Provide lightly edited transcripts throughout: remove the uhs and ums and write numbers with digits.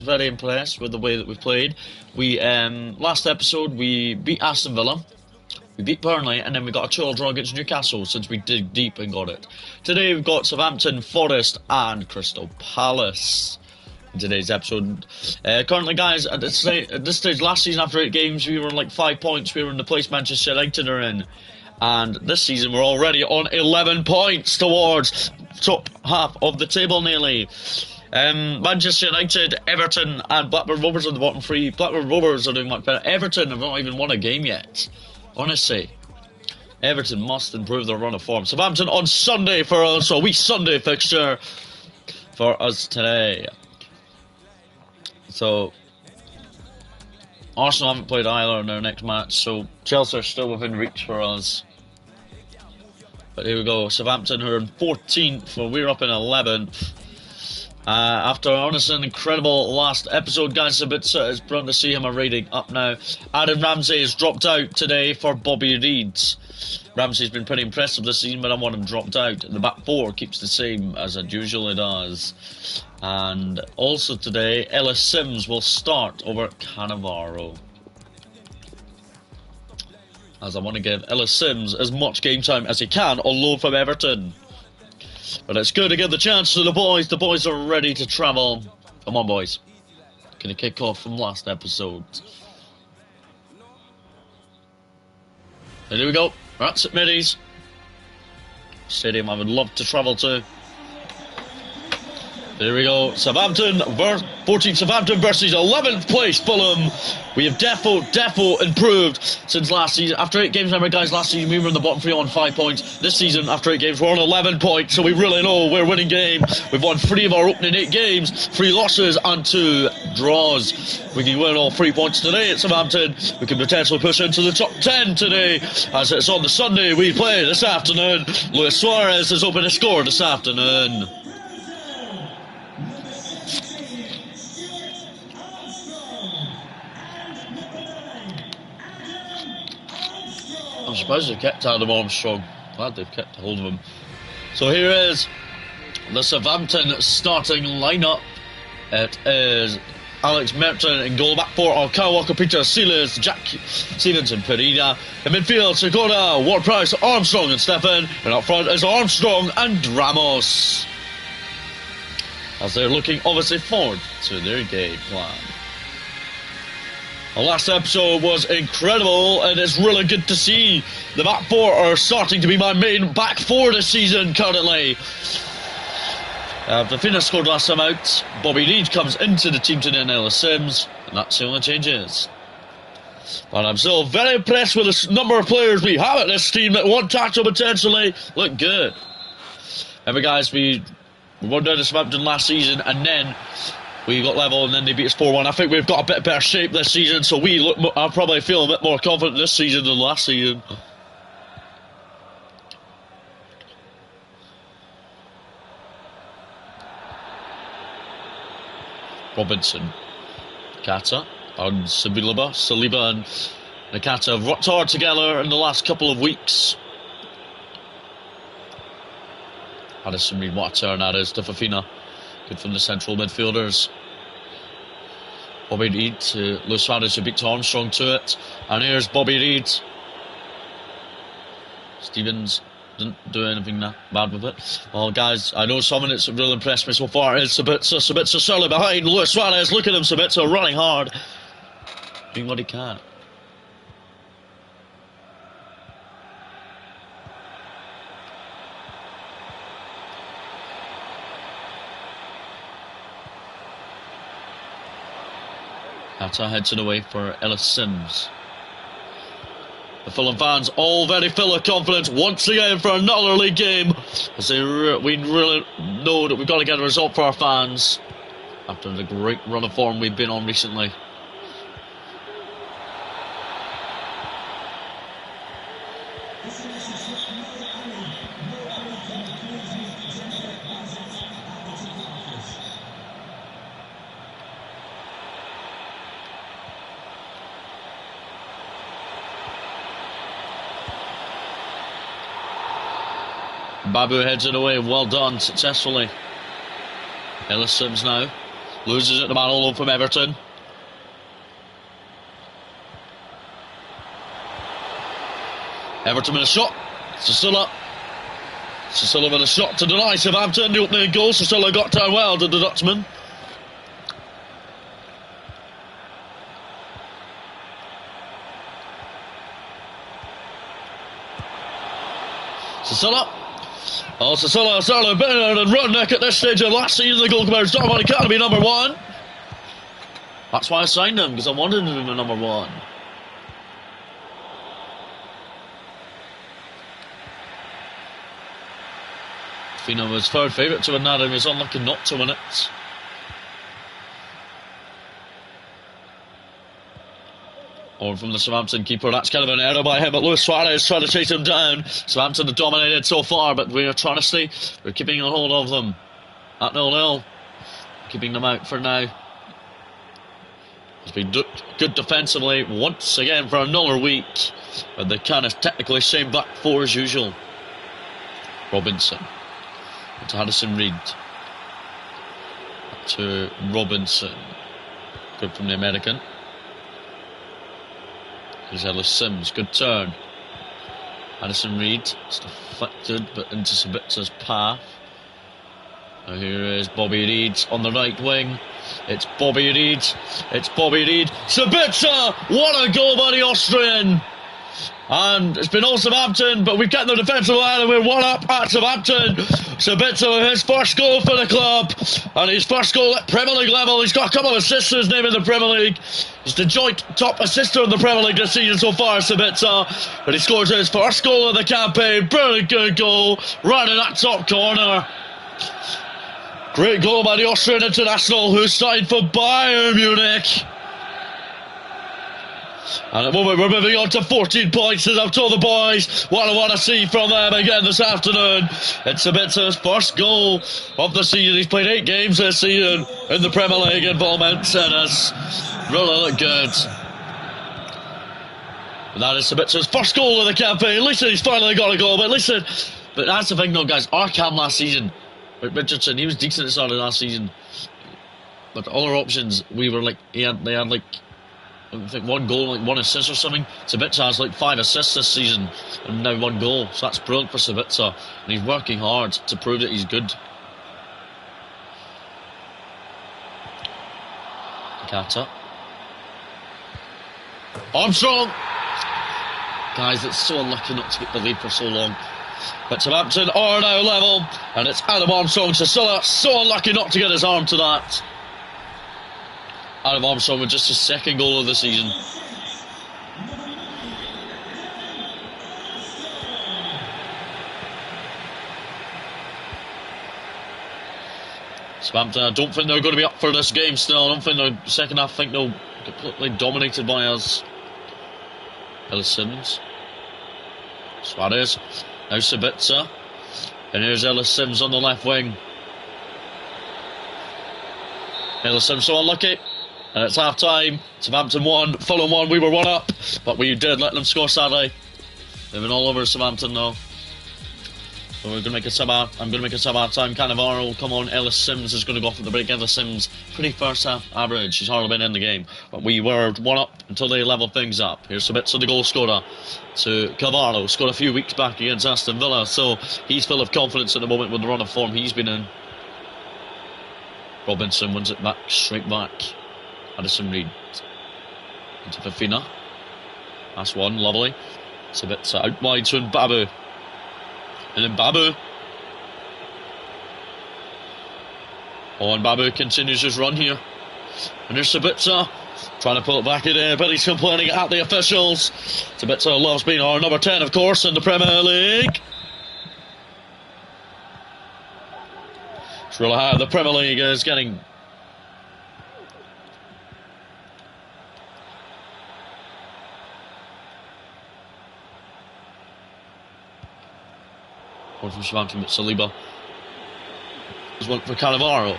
Very impressed with the way that we've played. We last episode we beat Aston Villa, we beat Burnley, and then we got a 2-2 draw against Newcastle since we dig deep and got it. Today we've got Southampton, Forest, and Crystal Palace in today's episode. Currently, guys, at this stage, last season after 8 games, we were on like 5 points. We were in the place Manchester United are in. And this season we're already on 11 points towards top half of the table nearly. Manchester United, Everton, and Blackburn Rovers are the bottom 3. Blackburn Rovers are doing much better. Everton have not even won a game yet. Honestly, Everton must improve their run of form. Southampton on Sunday for us, so a wee Sunday fixture for us today. So, Arsenal haven't played either in their next match, so Chelsea are still within reach for us. But here we go, Southampton who are in 14th, well, we're up in 11th. After honestly an incredible last episode, guys, it's brilliant to see him a rating up now. Adam Ramsey has dropped out today for Bobby Reed. Ramsey's been pretty impressive this season, but I want him dropped out. The back 4 keeps the same as it usually does. And also today, Ellis Sims will start over Cannavaro, as I want to give Ellis Sims as much game time as he can on loan from Everton. But it's good to give the chance to the boys. The boys are ready to travel. Come on, boys. Gonna kick off from last episode. And here we go. That's it, middies. Stadium I would love to travel to. There we go. Southampton, 14th Southampton versus 11th place Fulham. We have defo improved since last season. After 8 games, remember guys, last season we were in the bottom 3 on 5 points. This season, after 8 games, we're on 11 points, so we really know we're winning game. We've won 3 of our opening 8 games, 3 losses and 2 draws. We can win all 3 points today at Southampton. We can potentially push into the top 10 today, as it's on the Sunday we play this afternoon. Luis Suarez has opened a score this afternoon. I'm surprised they've kept Adam Armstrong. Glad they've kept hold of him. So here is the Southampton starting lineup. It is Alex Merton in goal. Back 4 are Kyle Walker, Peter Silas, Jack Stevenson, Pereira. In midfield, Segura, Ward-Prowse, Armstrong and Stefan. And up front is Armstrong and Ramos, as they're looking obviously forward to their game plan. The last episode was incredible, and it's really good to see the back 4 are starting to be my main back 4 this season currently. Fafina scored last time out. Bobby Reed comes into the team today, and Ellis Sims, and that's the only changes. But I'm still very impressed with the number of players we have at this team that want to actually potentially look good. Remember guys, we won down to Southampton last season, and then we got level and then they beat us 4-1. I think we've got a bit better shape this season, so I probably feel a bit more confident this season than last season. Robinson, Nakata, and Saliba and Nakata have worked hard together in the last couple of weeks. Addison Reed, what a turn that is to Fafina. Good from the central midfielders. Bobby Reed to Luis Suarez, who beats Armstrong to it. And here's Bobby Reed. Stevens didn't do anything bad with it. Well, guys, I know someone that's really impressed me so far is Sabitzer solely behind Luis Suarez. Look at him, Sabitzer running hard, doing what he can. Kata heads it away for Ellis Sims. The Fulham fans all very full of confidence once again for another league game, as we really know that we've got to get a result for our fans after the great run of form we've been on recently. Babu heads it away, well done, successfully. Ellis Sims now. Loses it to Manolo from Everton. Everton with a shot. Sissula with a shot to deny Southampton. The opening goal. Sissula got down well to the Dutchman. Sissula. Oh, Sissula certainly better than Rudnick at this stage of last season. The goalkeeper is Dartmouth Academy number 1. That's why I signed him, because I wanted him at number 1. Fina was third favourite to win that, and he was unlucky not to win it. Or from the Southampton keeper, that's kind of an error by him, but Luis Suarez trying to chase him down. Southampton have dominated so far, but we're trying to stay, we're keeping a hold of them at 0-0, keeping them out for now. It's been good defensively once again for another week, but the kind of technically same back four as usual. Robinson to Addison Reed, to Robinson, good from the American. Here's Ellis Sims, good turn. Addison Reed, it's deflected but into Sabitza's path. Now here is Bobby Reed on the right wing. It's Bobby Reed. Sabitza! What a goal by the Austrian! And it's been all Southampton, but we've kept the defensive line and we're 1-up at Southampton. Sabitza with his first goal for the club, and his first goal at Premier League level. He's got a couple of assists to his name in the Premier League. He's the joint top assister in the Premier League this season so far, Sabitza. But he scores his first goal of the campaign. Brilliant good goal, right in that top corner. Great goal by the Austrian international who signed for Bayern Munich. And at the moment we're moving on to 14 points, as I've told the boys what I want to see from them again this afternoon. It's Sabitza's first goal of the season. He's played 8 games this season in the Premier League involvement and has really looked good. And that is Sabitza's first goal of the campaign. Listen, he's finally got a goal, but listen, but that's the thing though, guys. Our cam last season, Richardson, he was decent at the start of last season, but the other options, we were like, they had like, I think 1 goal, like 1 assist or something. Sabitza has like 5 assists this season and now 1 goal, so that's brilliant for Sabitza, and he's working hard to prove that he's good. Kata. Armstrong! Guys, it's so unlucky not to get the lead for so long. But Southampton are now level, and it's Adam Armstrong. Sissula so unlucky not to get his arm to that. Adam Armstrong with just his 2nd goal of the season. Southampton, I don't think they're going to be up for this game still. I don't think the second half, I think they'll be completely dominated by us. Ellis Sims. Suarez. Now Sabitza. And here's Ellis Sims on the left wing. Ellis Sims so unlucky. And it's half time. Southampton 1, Fulham 1. We were 1-up, but we did let them score sadly. They've been all over Southampton now. So we're going to make a sub out. I'm going to make a sub out time. Cannavaro will come on. Ellis Sims is going to go off at the break. Ellis Sims, pretty first half average. He's hardly been in the game. But we were 1-up until they leveled things up. Here's Sabitza, the goal scorer, to Cannavaro. Scored a few weeks back against Aston Villa. So he's full of confidence at the moment with the run of form he's been in. Robinson wins it back, straight back. Addison Reed into Fafina. That's one, lovely. Sabitza out wide to Mbabu. And then Mbabu. Oh, and Mbabu continues his run here. And there's Sabitza trying to pull it back in there, but he's complaining at the officials. Sabitza loves being our number 10, of course, in the Premier League. It's really hard. The Premier League is getting... One from Southampton, but Saliba. There's one for Cannavaro.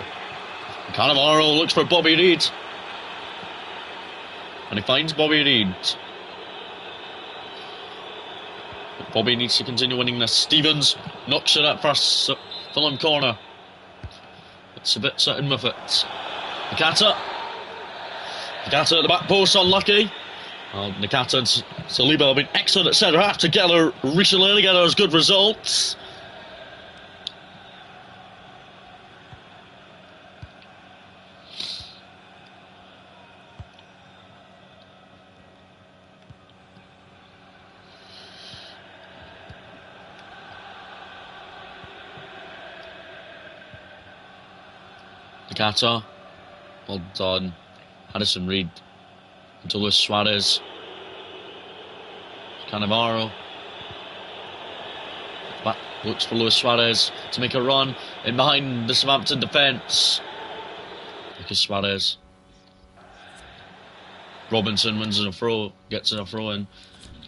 Cannavaro looks for Bobby Reed. And he finds Bobby Reed. But Bobby needs to continue winning this. Stevens knocks it at first Fulham corner. It's a bit certain with it. Nakata at the back post, unlucky. Nakata and Saliba have been excellent at centre half together recently, together as good results. Nakata, well done. Addison Reed into Luis Suarez. Cannavaro. Back looks for Luis Suarez to make a run in behind the Southampton defence. Lucas Suarez. Robinson wins in a throw, gets in a throw in.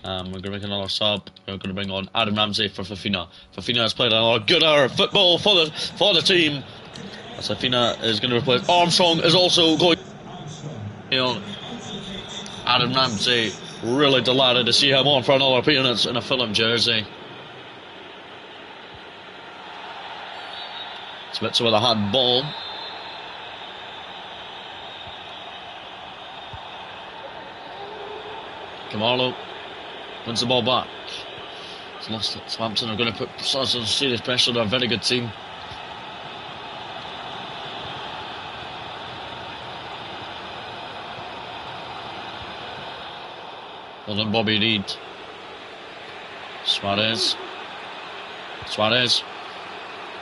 We're going to make another sub. We're going to bring on Adam Ramsey for Fafina. Fafina has played a lot of good hour of football for the team. Fafina is going to replace Armstrong, is also going. Adam Ramsey, really delighted to see him on for another appearance in a Fulham jersey. Spitzer with a hand ball. Camarlo wins the ball back. It's lost it. Southampton are going to put some serious pressure on a very good team. Well done, Bobby Reed. Suarez.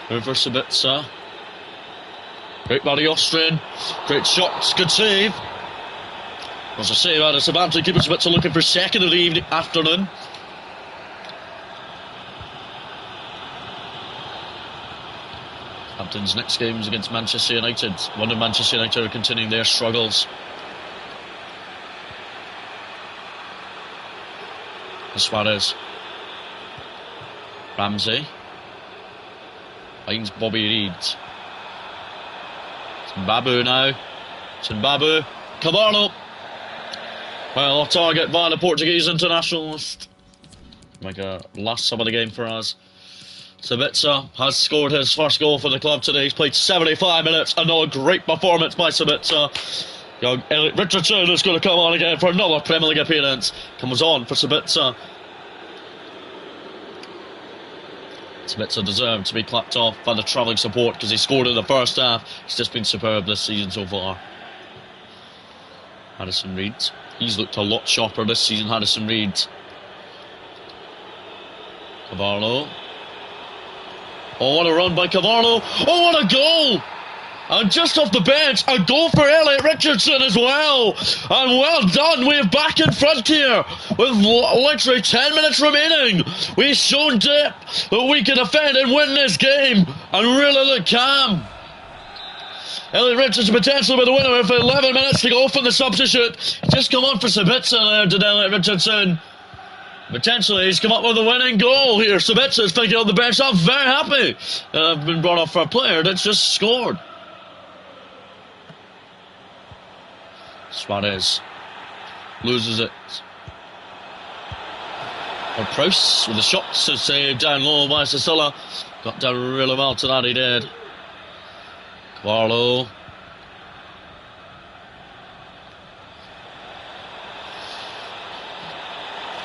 Over Sabitzer. Great body Austrian. Great shots. Good save. Was a save out of Southampton. Keeper Sabitzer looking for second of the afternoon. Southampton's next game is against Manchester United. London Manchester United are continuing their struggles. Suarez. Ramsey. Finds Bobby Reed. Zimbabwe now. Zimbabwe. Camarlo. Well, off target by the Portuguese internationalist. Make a last sub of the game for us. Sabitzer has scored his first goal for the club today. He's played 75 minutes. Another great performance by Sabitzer. Young Elliot Richardson is going to come on again for another Premier League appearance. Comes on for Sabitzer. Sabitzer deserved to be clapped off by the travelling support because he scored in the first half. He's just been superb this season so far. Addison Reed. He's looked a lot sharper this season, Addison Reed. Cavarlo. Oh, what a run by Cavarlo. Oh, what a goal! And just off the bench, a goal for Elliot Richardson as well. And well done, we're back in front here with literally 10 minutes remaining. We've shown dip that we can defend and win this game and really look calm. Elliot Richardson potentially with the winner with 11 minutes to go from the substitute. Just come on for Sabitzer there, did Elliot Richardson. Potentially he's come up with a winning goal here. Sabitzer's thinking on the bench. I'm very happy that I've been brought off for a player that's just scored. Suarez loses it. Or Prowse with the shots to save down low by Sicilla. Got down really well to that, he did. Cavarlo.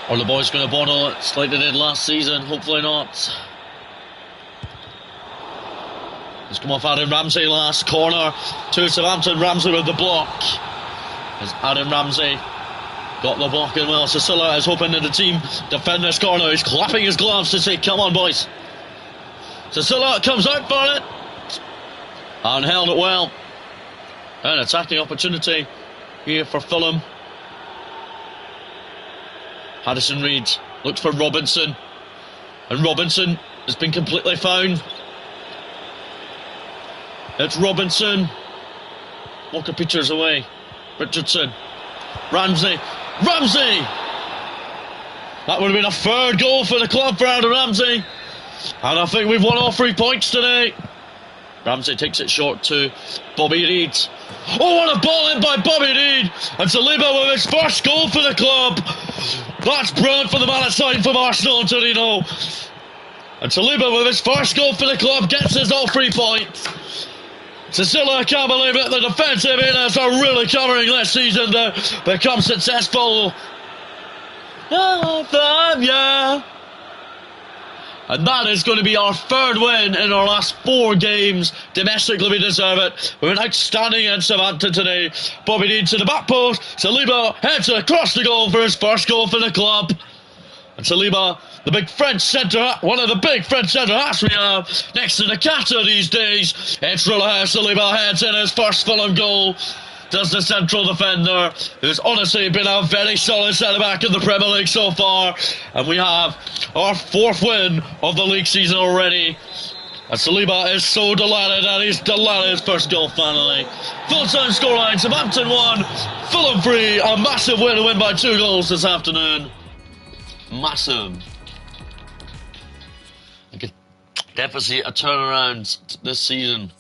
Are the boys going to bottle it like they did last season? Hopefully not. It's come off Adam Ramsey last corner to Southampton. Ramsey with the block. As Adam Ramsey got the block in well. Sicilla is hoping that the team defend this corner. He's clapping his gloves to say, come on, boys. Sicilla comes out for it. And held it well. An attacking opportunity here for Fulham. Addison Reed looks for Robinson. And Robinson has been completely found. It's Robinson. Walker Peters away. Richardson. Ramsey. That would have been a third goal for the club for Adam Ramsey. And I think we've won all 3 points today. Ramsey takes it short to Bobby Reed. Oh, what a ball in by Bobby Reed. And Saliba with his first goal for the club. That's brilliant for the man outside from Arsenal, Torino. And Saliba with his first goal for the club gets us all 3 points. Cecilia can't believe it. The defensive units are really covering this season to become successful. Yeah. And that is going to be our third win in our last 4 games. Domestically, we deserve it. We were outstanding against Southampton today. Bobby Dean to the back post. Saliba heads across the goal for his first goal for the club. And Saliba, the big French centre, one of the big French centre-halves we have, next to Nakata these days. It's really how Saliba heads in his first Fulham goal. Does the central defender, who's honestly been a very solid centre-back in the Premier League so far. And we have our 4th win of the league season already. And Saliba is so delighted, and he's delighted his first goal finally. Full-time scoreline, Southampton 1, Fulham 3, a massive win by 2 goals this afternoon. Massive. I could definitely see a turnaround this season.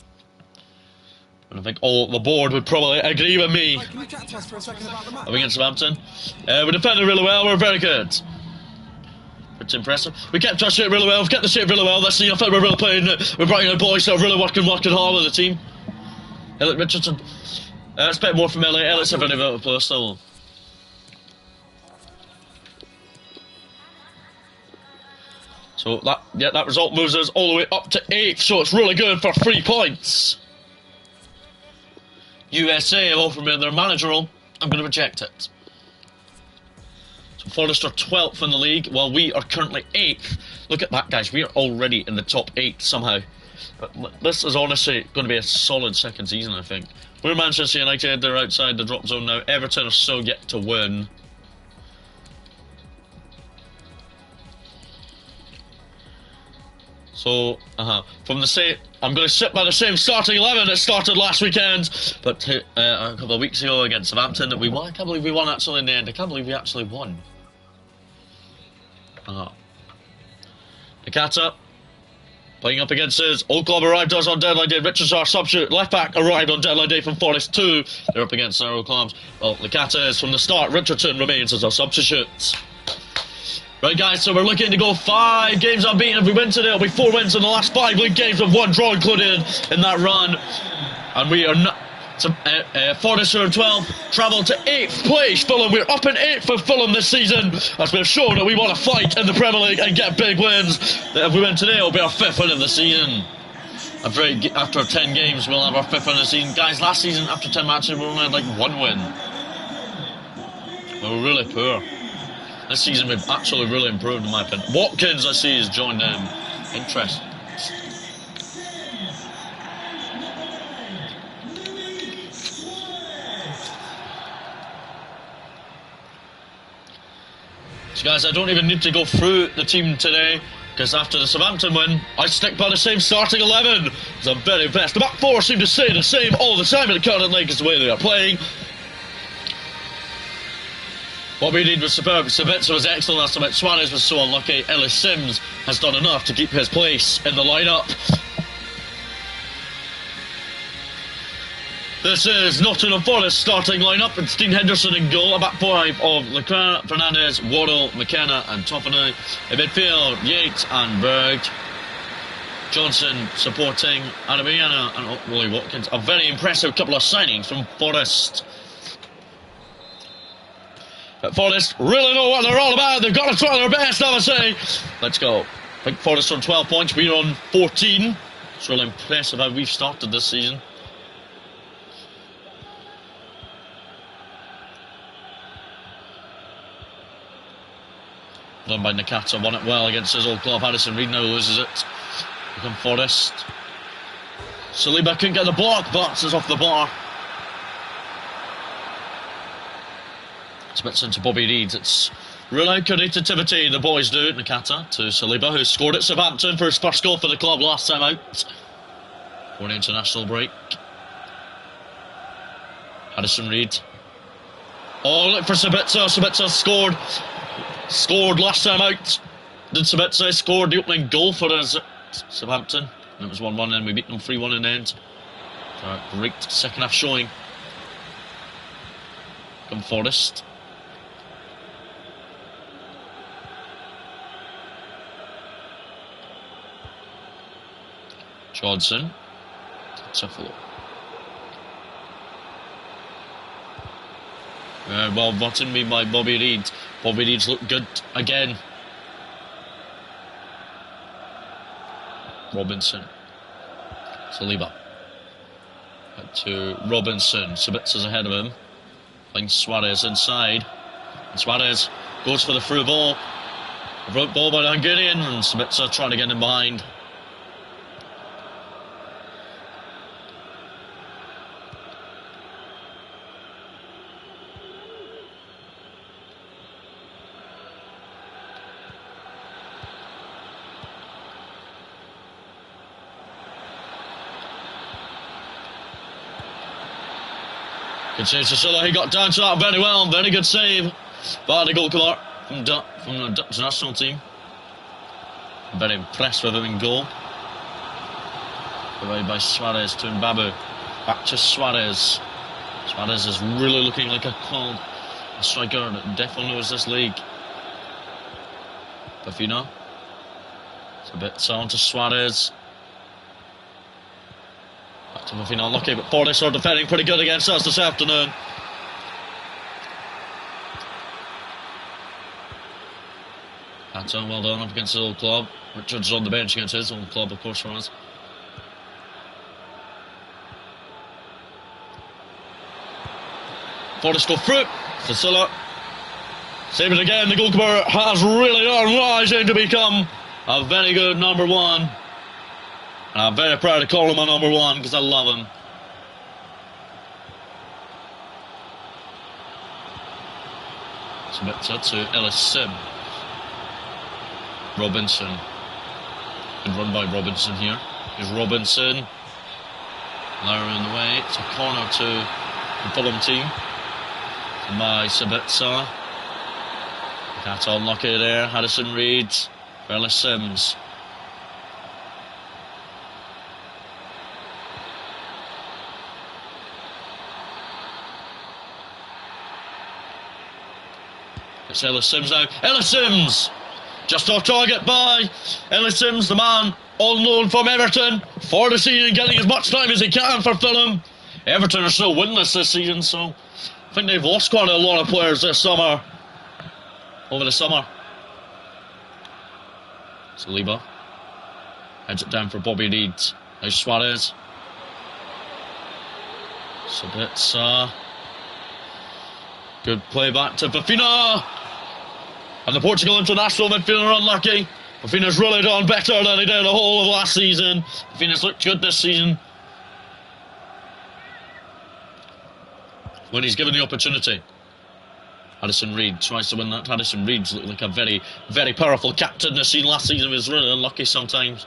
And I think all the board would probably agree with me. Can you chat to us for a second about the match? Against Southampton. We defended really well, we're very good. It's impressive. We kept our shape really well, we've kept the shape really well this season. I think we're really playing, we're bringing the boys, so we're really working hard with the team. Elliot Richardson. Expect more from Elliot. Elliot's a very good player still. So that result moves us all the way up to 8th, so it's really good for 3 points. USA have offered me their manager role. I'm going to reject it. So Forest are 12th in the league, while we are currently 8th. Look at that, guys. We are already in the top 8 somehow. But this is honestly going to be a solid second season, I think. We're Manchester United. They're outside the drop zone now. Everton are still yet to win. So, from the same, I'm going to sit by the same starting 11 that started last weekend, but a couple of weeks ago against Southampton that we won. I can't believe we won actually in the end. I can't believe we actually won. Nakata playing up against his old club arrived us on deadline day. Richards, our substitute left back, arrived on deadline day from Forest 2. They're up against their old clubs. Well, Nakata is from the start. Richardson remains as our substitute. Right, guys, so we're looking to go 5 games unbeaten. If we win today, it'll be 4 wins in the last 5 league games with 1 draw included in that run. And we are not. Forest are in 12th, travel to 8th place. Fulham, we're up in 8th for Fulham this season, as we've shown that we want to fight in the Premier League and get big wins. If we win today, it'll be our 5th win of the season. After 10 games, we'll have our 5th win of the season. Guys, last season, after 10 matches, we only had like 1 win. We were really poor. This season we've actually really improved in my opinion. Watkins, I see, has joined them. Interesting. So guys, I don't even need to go through the team today, because after the Southampton win, I stick by the same starting 11. Because I'm very impressed. The back 4 seem to stay the same all the time in the current league, is the way they are playing. What we did was superb. Sabitzer was excellent last time. Suarez was so unlucky. Ellis Sims has done enough to keep his place in the lineup. This is Nottingham Forest starting lineup. It's Dean Henderson in goal. A back 5 of Leclerc, Fernandez, Wardle, McKenna and Toffenay. In midfield, Yates and Berg. Johnson supporting Adabiana and Willie Watkins. A very impressive couple of signings from Forest. But Forest really know what they're all about. They've got to try their best, I would say. Let's go. I think Forest on 12 points. We're on 14. It's really impressive how we've started this season. Done by Nakata. Won it well against his old club. Harrison Reed now loses it. Become Forest. Saliba couldn't get the block. Bounces off the bar. Spits into Bobby Reed. It's really creativity the boys do. Nakata to Saliba, who scored at Southampton for his first goal for the club last time out for an international break. Harrison Reed. Oh, look for Sabitzer. Sabitzer scored last time out. Did Sabitzer scored the opening goal for us at Southampton? And it was 1-1, and we beat them 3-1 in the end. Great second half showing. Come Forest. Johnson. Let's have a look. Well, button me by Bobby Reid. Bobby Reid's looked good again. Robinson. Saliba. Back to Robinson. Sabitza's ahead of him. Finds Suarez inside. And Suarez goes for the through ball. A rope ball by the Hungarian. And Sabitza trying to get him behind. Good save, Sicilla. He got down to that very well. Very good save by the goalkeeper from the Dutch national team. I'm very impressed with him in goal. Provided by Suarez to Mbabu. Back to Suarez. Suarez is really looking like a striker that definitely knows this league. Bafina. It's a bit on to Suarez. Back to Bafina, unlucky, but Forrest are defending pretty good against us this afternoon. That's well done up against the old club. Richards on the bench against his old club, of course, for us. Forrest go through. Sicilla. Save it again. The goalkeeper has really done rising to become a very good number one. And I'm very proud to call him a number one because I love him. Sabitza to Ellis Sim. Robinson. Good run by Robinson here. Here's Robinson. Lower in the way. It's a corner to the Fulham team. By Sabitza. That's unlucky there. Addison Reid for Ellis Sims. It's Ellis Sims now. Ellis Sims! Just off target by Ellis Sims, the man on loan from Everton for the season, getting as much time as he can for Fulham. Everton are still winless this season, so I think they've lost quite a lot of players this summer. Over the summer. Saliba heads it down for Bobby Reid. Now Suarez. Sabitza. Good play back to Fafina. And the Portugal international midfielder unlucky. Fafina's really done better than he did the whole of last season. Fafina's looked good this season when he's given the opportunity. Addison Reid tries to win that. Addison Reid's looked like a very, very powerful captain this season. Last season was really unlucky sometimes.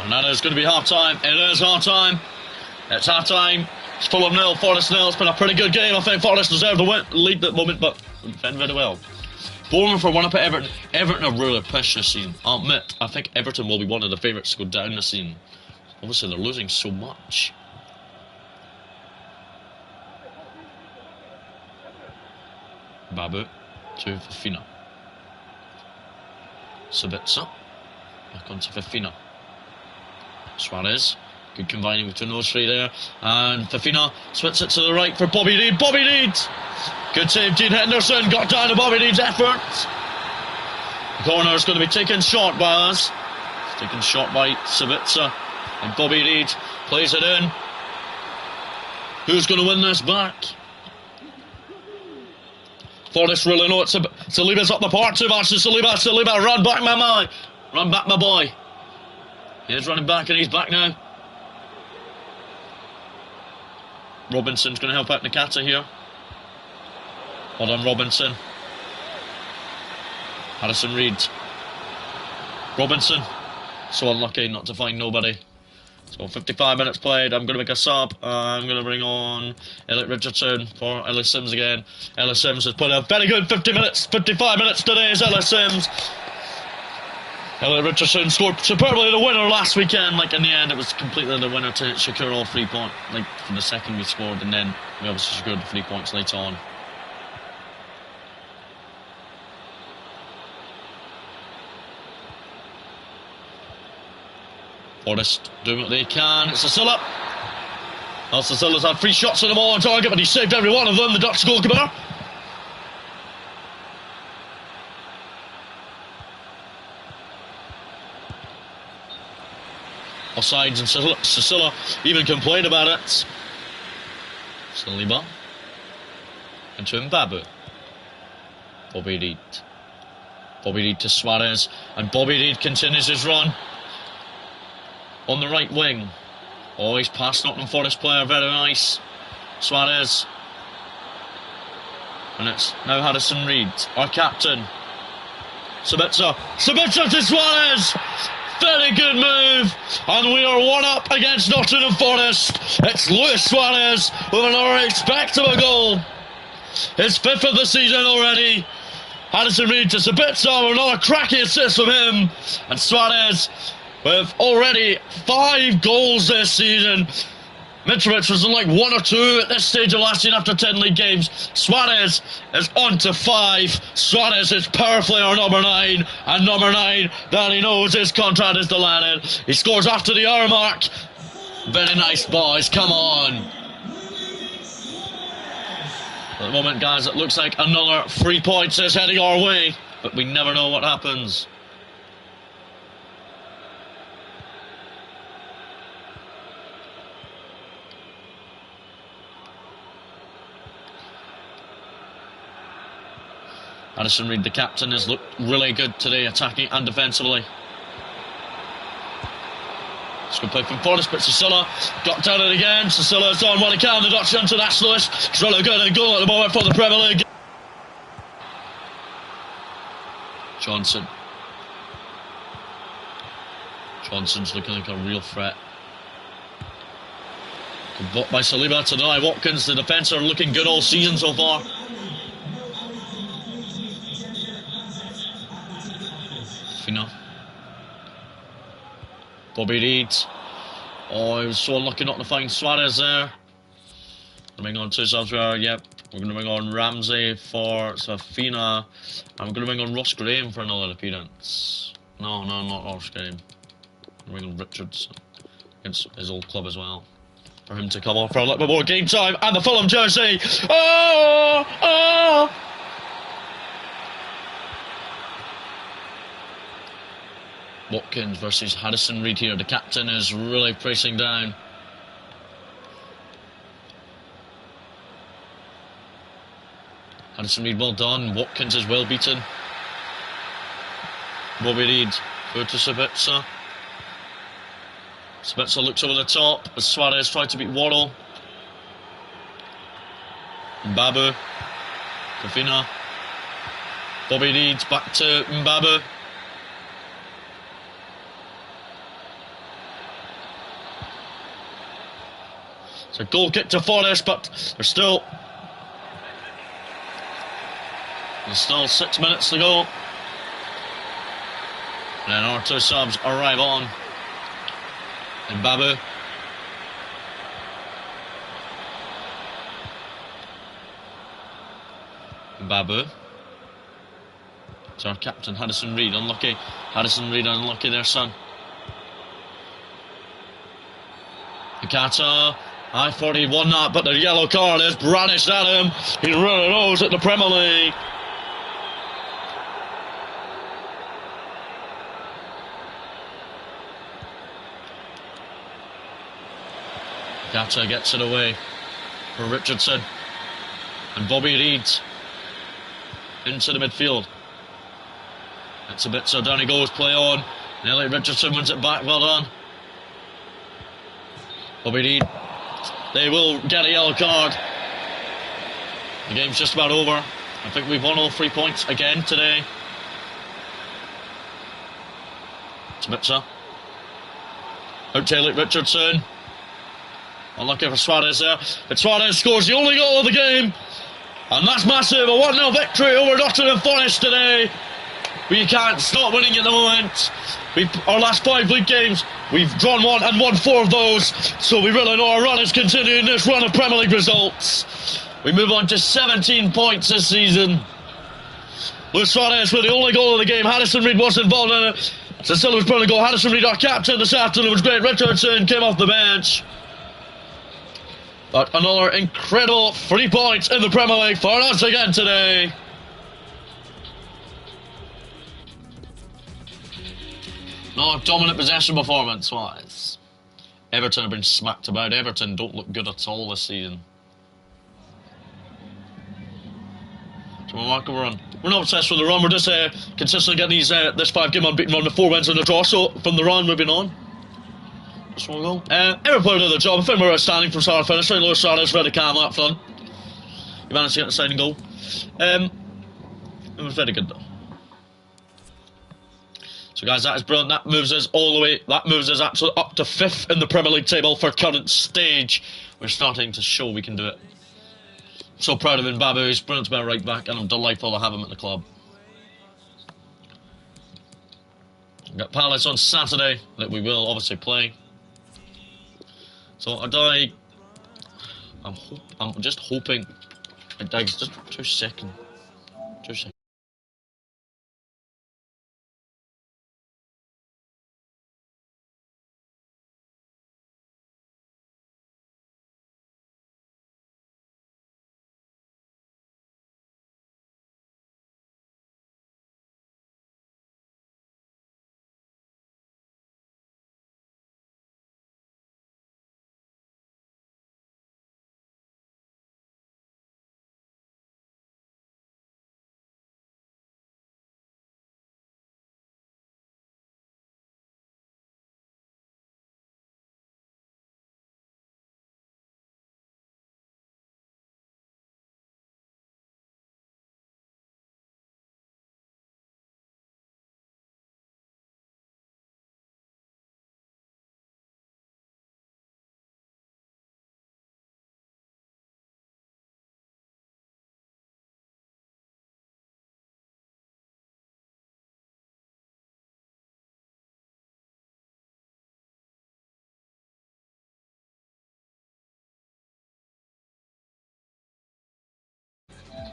And that is going to be half time. It is half time. It's half time. It's Fulham 0, Forest 0. It's been a pretty good game. I think Forest deserve the lead at the moment, but defend very well. Bournemouth are one up at Everton. Everton are really pushed this season. I'll admit, I think Everton will be one of the favourites to go down this season. Obviously, they're losing so much. Babu to Fafina. Sabitza. Back onto Fafina. Suarez. Good combining between those three there. And Fafina splits it to the right for Bobby Reid. Bobby Reid! Good save, Dean Henderson. Got down to Bobby Reid's effort. The corner is going to be taken short by us. It's taken short by Sabitza. And Bobby Reid plays it in. Who's going to win this back? Forrest really know it's Saliba's up the park too much. Saliba, run back my man. Run back my boy. He's running back and he's back now. Robinson's going to help out Nakata here. Well done, Robinson. Addison Reid. Robinson. So unlucky not to find nobody. So 55 minutes played. I'm going to make a sub. I'm going to bring on Elliot Richardson for Ellis Sims again. Ellis Sims has put a very good 55 minutes today is Ellis Sims. Elliot Richardson scored superbly the winner last weekend. Like in the end, it was completely the winner to secure all 3 points. Like from the second we scored, and then we obviously secured the 3 points later on. Forest doing what they can. It's Sicilla. Well, Sicilla's had 3 shots on the ball on target, but he saved every one of them, the Dutch goalkeeper. Offsides, and Sicilla even complained about it. Saliba. Into Mbabu. Bobby Reid. Bobby Reid to Suarez, and Bobby Reid continues his run on the right wing. Oh, he's past Nottingham Forest player, very nice. Suarez. And it's now Harrison Reid, our captain. Sabitzer to Suarez. Very good move, and we are 1-up against Nottingham Forest. It's Luis Suarez with another respectable goal. His 5th of the season already. Harrison Reid to Sabitzer with another cracking assist from him. And Suarez with already 5 goals this season. Mitrovic was on like 1 or 2 at this stage of last season after 10 league games. Suarez is on to 5. Suarez is powerfully our number 9. And number 9, that he knows his contract is delighted. He scores after the hour mark. Very nice, boys. Come on. At the moment, guys, it looks like another 3 points is heading our way. But we never know what happens. Harrison Reid, the captain, has looked really good today, attacking and defensively. It's good play from Forest, but Sicilla got down it again. Sicilla has done what he can, the Dutch internationalist. He's really good in goal at the moment for the Premier League. Johnson. Johnson's looking like a real threat. Good block by Saliba to deny Watkins. The defence are looking good all season so far. Bobby Reid. Oh, he was so unlucky not to find Suarez there. Bring on 2 subs where, yep, we're going to bring on Ramsey for Safina. And we're going to bring on Ross Graham for another appearance. No, not Ross Graham. We're bring on Richards against his old club as well. For him to come on for a little bit more game time. And the Fulham jersey. Oh! Watkins versus Harrison Reid here. The captain is really pressing down. Harrison Reid well done. Watkins is well beaten. Bobby Reid go to Sabitzer. Sabitzer looks over the top as Suarez tried to beat Worrell. Mbabu. Kofina. Bobby Reid back to Mbabu. It's a goal kick to Forest, but there's still 6 minutes to go. And then our 2 subs arrive on. Mbabu. Mbabu. It's our captain, Harrison Reid, unlucky. Harrison Reid unlucky there, son. Mikata. I thought he'd won that, but the yellow card is brandished at him. He really knows at the Premier League. Gata gets it away for Richardson. And Bobby Reid into the midfield. It's a bit so down he goes, play on. Nearly Richardson wins it back, well done. Bobby Reid. They will get a yellow card. The game's just about over. I think we've won all 3 points again today. Sabitzer. Out to Elliot Richardson. Unlucky for Suarez there. But Suarez scores the only goal of the game. And that's massive. A 1-0 victory over Nottingham Forest today. We can't stop winning at the moment. Our last 5 league games, we've drawn 1 and won 4 of those. So we really know our run is continuing this run of Premier League results. We move on to 17 points this season. Luis Suarez with the only goal of the game. Harrison Reid was involved in it. So still was putting a goal. Harrison Reid, our captain this afternoon, was great. Richardson came off the bench. But another incredible 3 points in the Premier League for us again today. Another dominant possession performance-wise. Everton have been smacked about. Everton don't look good at all this season. It's a remarkable run. We're not obsessed with the run. We're just consistently getting this 5-game unbeaten run with 4 wins and a draw. So from the run, moving on. Just one goal. Every player did their job. I think we're outstanding from start to finish. Lewis Suarez very calm up front. He managed to get the second goal. It was very good though. So guys, that is brilliant. That moves us all the way. That moves us actually up to 5th in the Premier League table for current stage. We're starting to show we can do it. So proud of Mbabu. He's brilliant to be a right back, and I'm delightful to have him at the club. We've got Palace on Saturday that we will obviously play. So I'm just hoping. Just 2 seconds. 2 seconds.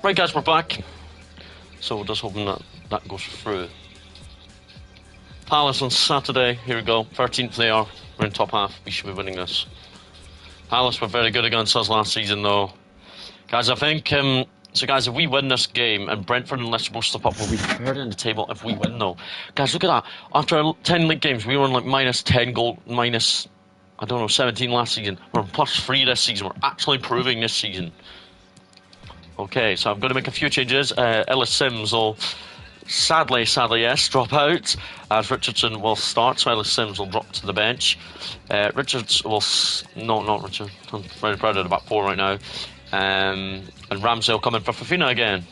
Right guys, we're back. So we're just hoping that goes through. Palace on Saturday, here we go. 13th they are. We're in top half. We should be winning this. Palace were very good against us last season though. Guys, I think, so guys, if we win this game, and Brentford and Leicester both step up, we'll be third in the table if we win though. Guys, look at that. After 10 league games, we were on like minus 10 goal, minus, I don't know, 17 last season. We're on plus 3 this season. We're actually improving this season. Okay, so I'm going to make a few changes. Ellis Sims will, sadly yes, drop out, as Richardson will start, so Ellis Sims will drop to the bench. Richards will, not Richard, I'm very proud of the back 4 right now. And Ramsey will come in for Fafina again.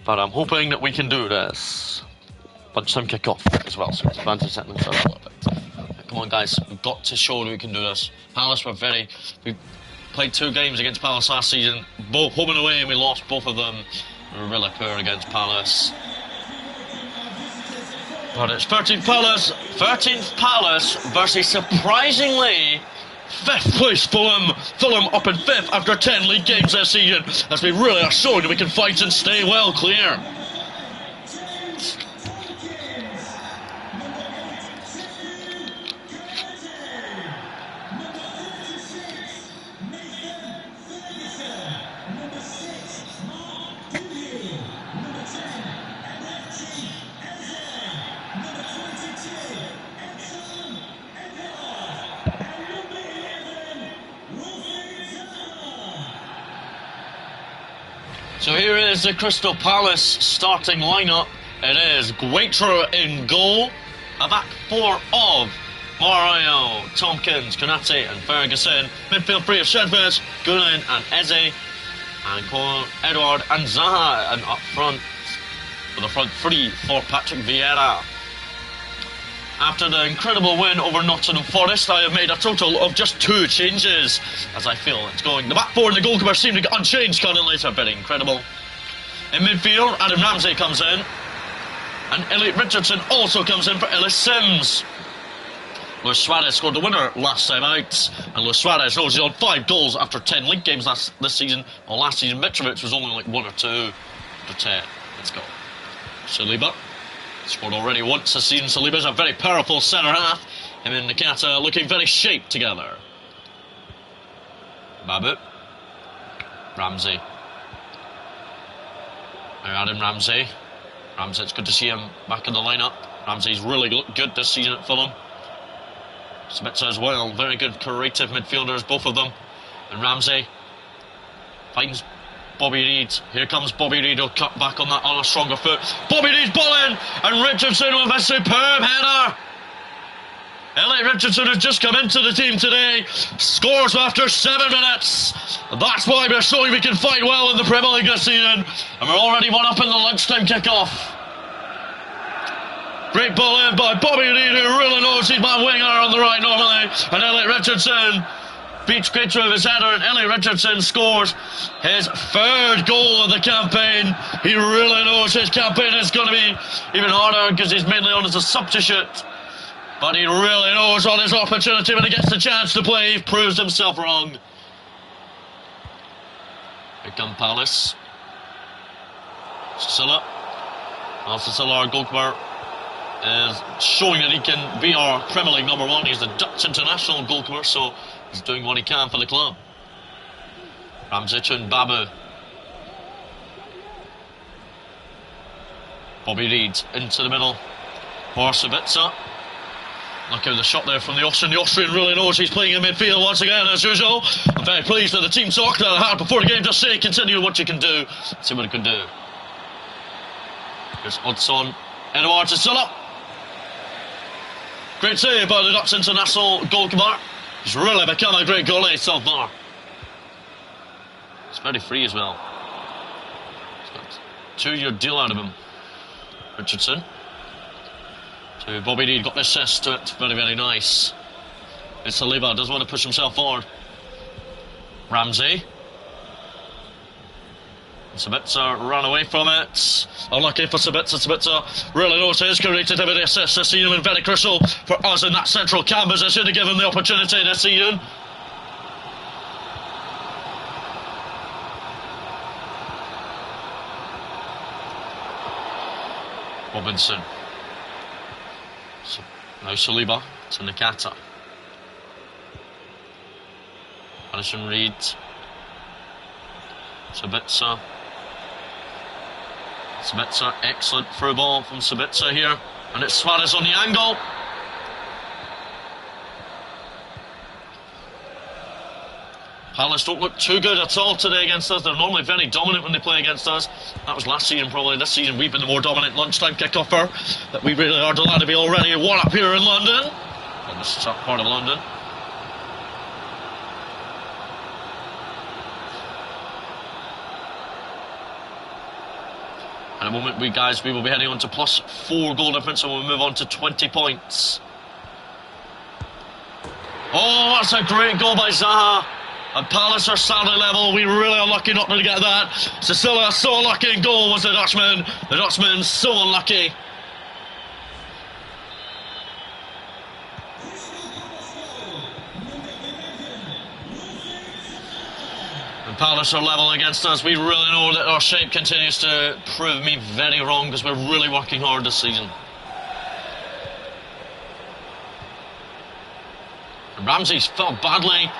But I'm hoping that we can do this. Lunchtime kick-off as well, so it's advantage setting themselves a little bit. Come on guys, we've got to show that we can do this. Palace were we played 2 games against Palace last season, both home and away, and we lost both of them. We were really poor against Palace. But it's 13th Palace versus surprisingly 5th place Fulham. Fulham up in 5th after 10 league games this season, as we really are showing that we can fight and stay well clear. So here is the Crystal Palace starting lineup. It is Guaitro in goal. A back 4 of Mario, Tompkins, Konate and Ferguson. Midfield 3 of Shedford, Gulen and Eze. And Cole, Edward and Zaha. And up front, with the front 3 for Patrick Vieira. After the incredible win over Nottingham Forest, I have made a total of just 2 changes, as I feel it's going. The back 4 and the goalkeeper seem to get unchanged currently, so very incredible. In midfield, Adam Ramsey comes in, and Elliot Richardson also comes in for Ellis Sims. Luis Suarez scored the winner last time out, and Luis Suarez knows he's on 5 goals after 10 league games this season. Well, last season Mitrovic was only like 1 or 2. to 10. Let's go. Saliba. Scored already once this season. Saliba's a very powerful centre half. Him and Nakata looking very shaped together. Babu. Ramsey. Now Adam Ramsey. Ramsey, it's good to see him back in the lineup. Ramsey's really looked good this season at Fulham. Sabitzer as well. Very good creative midfielders, both of them. And Ramsey finds Bobby Reid. Here comes Bobby Reid. He'll cut back on that on a stronger foot. Bobby Reid's ball in, and Richardson with a superb header. Elliot Richardson has just come into the team today. Scores after 7 minutes. That's why we're showing we can fight well in the Premier League this season. And we're already 1-up in the lunchtime kickoff. Great ball in by Bobby Reid, who really knows he's my winger on the right normally. And Elliot Richardson beats Creature with his header, and Elliot Richardson scores his 3rd goal of the campaign. He really knows his campaign is going to be even harder because he's mainly on as a substitute. But he really knows on his opportunity when he gets the chance to play. He proves himself wrong. Here come Palace. Silla. Silla, our goalkeeper, is showing that he can be our Premier League number 1. He's the Dutch international goalkeeper, so he's doing what he can for the club. Ramsey and Babu. Bobby Reid into the middle for Sabitzer. Look at the shot there from the Austrian. The Austrian really knows he's playing in midfield once again, as usual. I'm very pleased that the team talked that hard before the game. Just say, continue what you can do. See what it can do. Here's Odson. Edouard to Silla. Great save by the Dutch international goalkeeper. He's really become a great goalie so far. It's very free as well. He's got a 2-year deal out of him. Richardson. So Bobby Reid got the assist to it. Very, very nice. It's Saliba, doesn't want to push himself forward. Ramsey. Sabitzer ran away from it. Unlucky for Sabitzer. Sabitzer really knows his creativity assists this season, and very crucial for us in that central cam position to give him the opportunity this season. Robinson. Now Saliba to Nakata. Addison Reid. Sabitzer. Sabitzer, excellent through ball from Sabitzer here. And it's Suarez on the angle. Palace don't look too good at all today against us. They're normally very dominant when they play against us. That was last season probably. This season we've been the more dominant lunchtime kick-offer. That we really are delighted to be already 1-up here in London. In this part of London. In a moment, we will be heading on to +4 goal difference, and we'll move on to 20 points. Oh, that's a great goal by Zaha. And Palace are sadly level. We really are lucky not to get that. Cecilia so unlucky in goal was the Dutchman. The Dutchman so unlucky. And Palace are level against us. We really know that our shape continues to prove me very wrong because we're really working hard this season. And Ramsey's felt badly.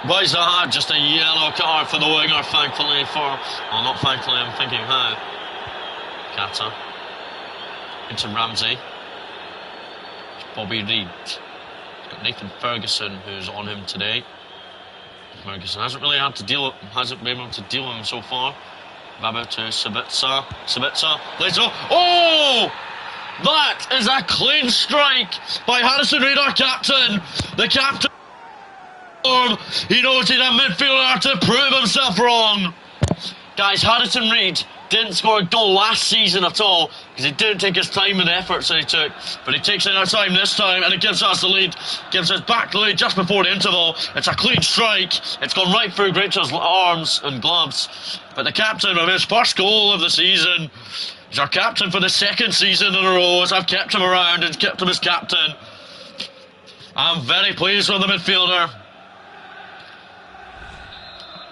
By Zaha, just a yellow card for the winger, thankfully for... Well, not thankfully, I'm thinking how. Kata. Into Ramsey. It's Bobby Reid. He's got Nathan Ferguson, who's on him today. Ferguson hasn't really had to deal... Hasn't been able to deal with him so far. Babu to Sabitzer. Sabitzer. Later. Oh! That is a clean strike by Harrison Reid, our captain. The captain... He knows he's a midfielder to prove himself wrong. Guys, Harrison Reid didn't score a goal last season at all because he didn't take his time and the efforts that he took, but he takes it our time this time and it gives us the lead, gives us back the lead just before the interval. It's a clean strike. It's gone right through Gretchen's arms and gloves, but the captain of his first goal of the season, he's our captain for the 2nd season in a row, as I've kept him around and kept him as captain. I'm very pleased with the midfielder.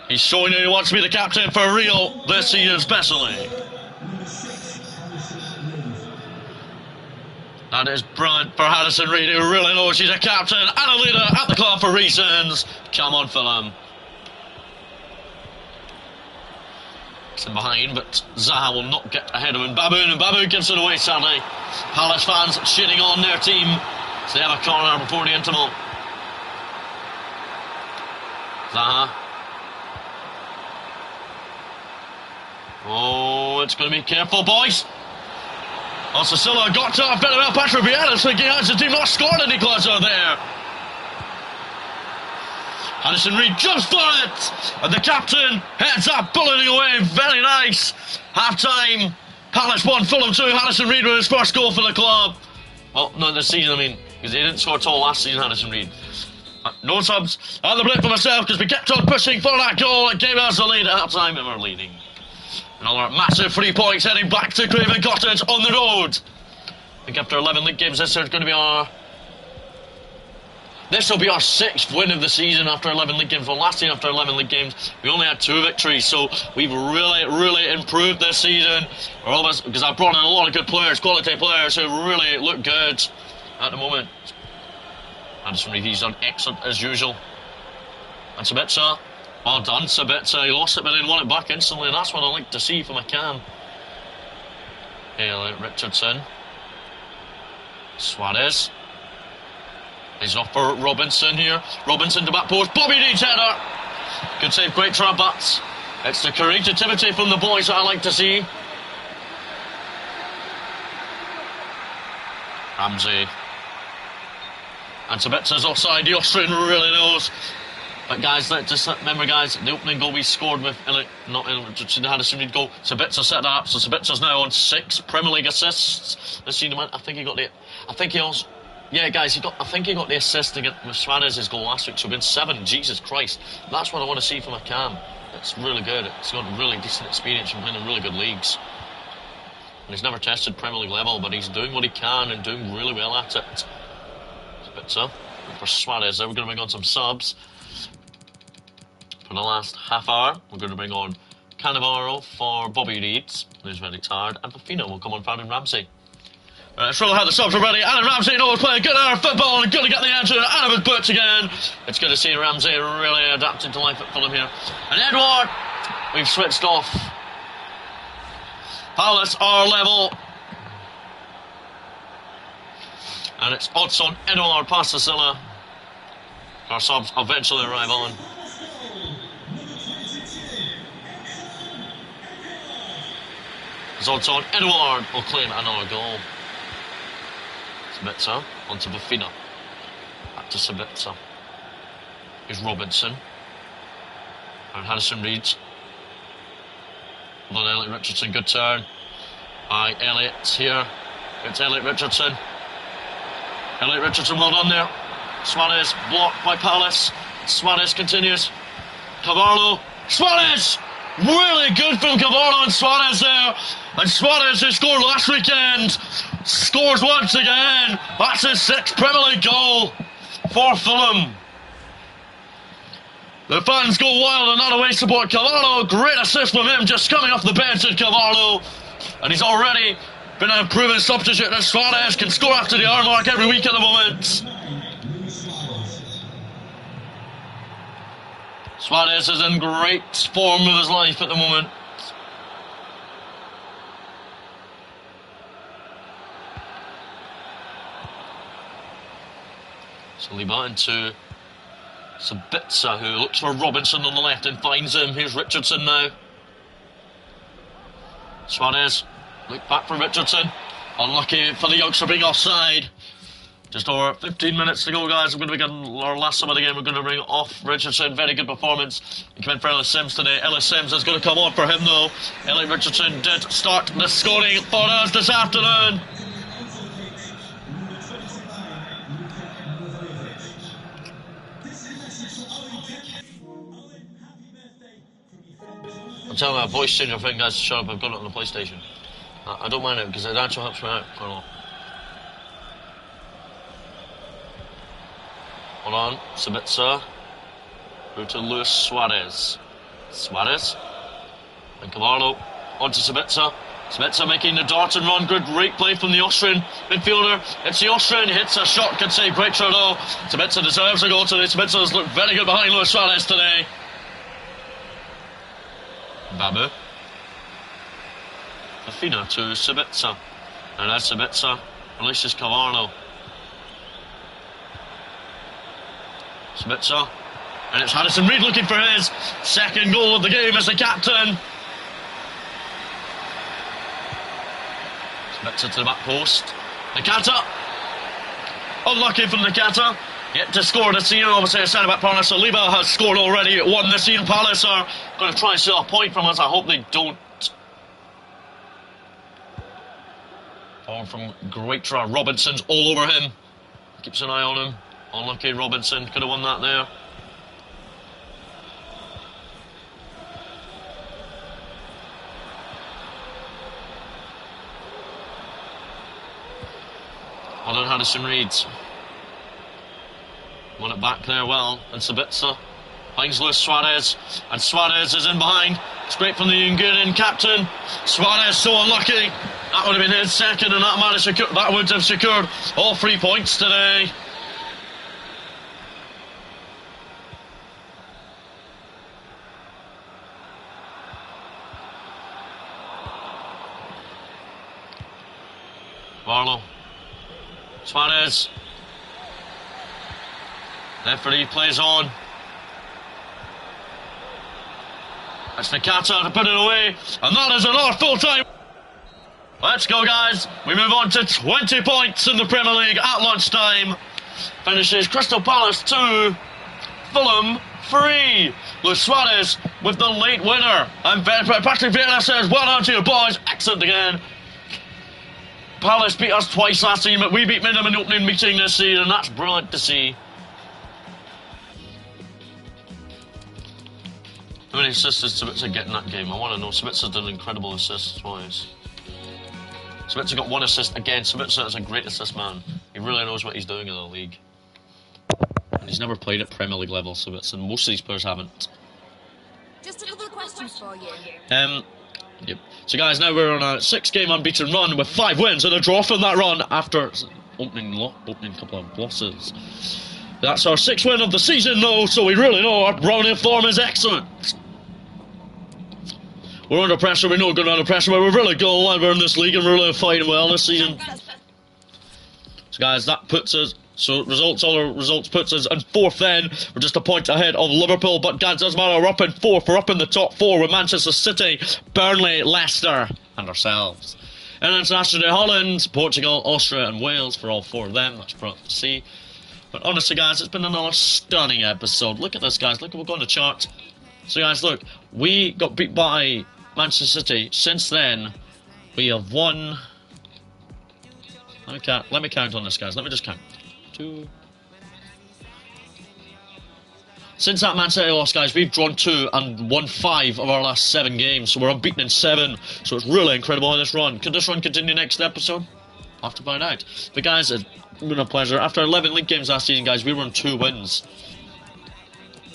He's showing that he wants to be the captain for real this season especially. That is brilliant for Addison Reed, who really knows she's a captain and a leader at the club for reasons. Come on, Fulham. It's in behind, but Zaha will not get ahead of him. Baboon, and Baboon gives it away, sadly. Palace fans shitting on their team. So they have a corner before the interval. Zaha. Oh, it's going to be careful, boys. Oh, Cicilla got to a bit of Patrick Vieira, thinking has the team not scored any closer there. Addison Reed jumps for it, and the captain heads up, bulleting away. Very nice. Half time. Palace 1, Fulham 2. Addison Reed with his first goal for the club. Well, not this season, I mean, because he didn't score at all last season, Addison Reed. No subs. I had the blame for myself because we kept on pushing for that goal. It gave us the lead at half time, and we're leading. Another massive 3 points heading back to Craven Cottage on the road. I think after 11 league games, this is going to be our... This will be our 6th win of the season after 11 league games. Well, last year after 11 league games, we only had 2 victories, so we've really improved this season. Because I've brought in a lot of good players, quality players who really look good at the moment. Addison Reed, he's done excellent as usual. And Sabitzer. Well done, Sabitzer. He lost it, but he won it back instantly, and that's what I like to see from a can. Haley Richardson. Suarez. He's off for Robinson here. Robinson to back post. Bobby Deeds header. Good save, great try, but it's the creativity from the boys that I like to see. Ramsey. And Sabitzer's offside. The Austrian really knows. But guys, just remember, guys, the opening goal we scored with Addison Reed goal. Sabitzer set that up, so Sabitzer's now on 6 Premier League assists this season. I think he got the. I think he also. Yeah, guys, I think he got the assist against with Suarez's goal last week, so we've been 7. Jesus Christ, that's what I want to see from a Cam. It's really good. He's got really decent experience from playing in really good leagues. And he's never tested Premier League level, but he's doing what he can and doing really well at it. Sabitzer for Suarez. There we're going to bring on some subs. For the last half hour, we're going to bring on Cannavaro for Bobby Reed, who's very tired, and Fafino will come on Ferdinand Ramsey. It's really how the subs are ready. Alan Ramsey knows playing good air football and good to get the answer out of his boots again. It's good to see Ramsey really adapting to life at Fulham here. And Edward, we've switched off. Palace are level. And it's odds on Edward past Cicilla. Our subs eventually arrive on. Odds on Edouard will claim another goal. Sabitzer onto Bafina. Back to Sabitzer. Here's Robinson. And Addison Reed. Well done, Elliot Richardson. Good turn. By Elliot here. It's Elliot Richardson. Elliot Richardson, well done there. Suarez blocked by Palace. Suarez continues. Cavallo. Suarez! Really good from Cavallo and Suarez there. And Suarez, who scored last weekend, scores once again. That's his 6th Premier League goal for Fulham. The fans go wild and not away support Cavallo. Great assist from him, just coming off the bench at Cavallo. And he's already been a proven substitute, and Suarez can score after the hour mark every week at the moment. Suarez is in great form of his life at the moment. So Liba into Sabitzer, who looks for Robinson on the left and finds him. Here's Richardson now. Suarez, look back for Richardson. Unlucky for the youngster being offside. Just over 15 minutes to go, guys. We're going to begin our last sum of the game. We're going to bring off Richardson. Very good performance. He came in for Ellis Sims today. Ellis Sims is going to come on for him, though. Elliot Richardson did start the scoring for us this afternoon. I'm telling my voice changer thing, guys, to shut up. I've got it on the PlayStation. I don't mind it because it actually helps me out quite a lot. Hold on, Sabitzer. Through to Luis Suarez. Suarez. And Cavallo onto Sabitzer. Sabitzer making the dart and run. Good great play from the Austrian midfielder. It's the Austrian, hits a shot, good save, breaks her though. Sabitzer deserves a goal today. Sabitzer has looked very good behind Luis Suarez today. Babu. Afina to Sabitzer. And as Sabitzer releases Cavallo. Sabitzer. And it's Harrison Reed looking for his second goal of the game as the captain. Sabitzer to the back post. Nakata. Unlucky from Nakata. Yet to score this season. Obviously a centre-back partner. Saliba has scored already. Won this season. Palace are going to try and steal a point from us. I hope they don't. Ball from Greatra. Robinson's all over him. Keeps an eye on him. Unlucky Robinson. Could have won that there. Well done, Harrison Reed. Won it back there well. And Sabitzer finds Luis Suarez. And Suarez is in behind. Straight from the Hungarian captain. Suarez so unlucky. That would have been his second, and that would have secured all 3 points today. Barlow. Suarez. Referee plays on. That's Nakata to put it away. And that is another full time. Let's go, guys. We move on to 20 points in the Premier League at lunchtime. Finishes Crystal Palace 2, Fulham 3. Luis Suarez with the late winner. And Patrick Vieira says, well done to you boys. Excellent again. Palace beat us twice last season, but we beat them in the opening meeting this season. That's brilliant to see. How many assists did Sabitzer get in that game? I want to know. Sabitzer did an incredible assist twice. Sabitzer got 1 assist again. Sabitzer is a great assist man. He really knows what he's doing in the league. And he's never played at Premier League level, Sabitzer. Most of these players haven't. Just a couple of questions for you. Yep. So guys, now we're on a 6-game unbeaten run with 5 wins and a draw from that run after opening couple of losses. That's our 6th win of the season though, so we really know our run in form is excellent. We're under pressure, we know we're going under pressure, but we're really good and we're in this league and we're really fighting well this season. So guys, that puts us, all our results puts us in 4th then. We're just a point ahead of Liverpool, but guys, doesn't matter, we're up in 4th, we're up in the top 4 with Manchester City, Burnley, Leicester and ourselves. And internationally, Holland, Portugal, Austria and Wales for all 4 of them. That's brilliant to see. But honestly guys, it's been another stunning episode. Look at this guys, look, we'll go on the chart. So guys, look, we got beat by Manchester City. Since then, we have won. Let me count on this, guys. Let me just count. 2. Since that Man City loss, guys, we've drawn 2 and won 5 of our last 7 games. So we're unbeaten in 7. So it's really incredible how this run. Could this run continue next episode? I'll have to find out. But guys, it's been a pleasure. After 11 league games last season, guys, we were on 2 wins.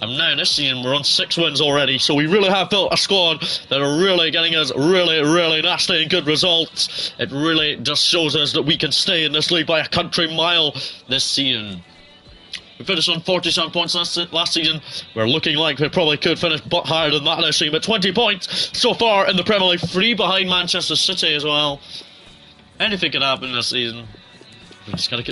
And now this season we're on 6 wins already, so we really have built a squad that are really getting us really nasty and good results. It really just shows us that we can stay in this league by a country mile this season. We finished on 47 points last season. We're looking like we probably could finish higher than that this season, but 20 points so far in the Premier League, 3 behind Manchester City as well. Anything could happen this season. We just gotta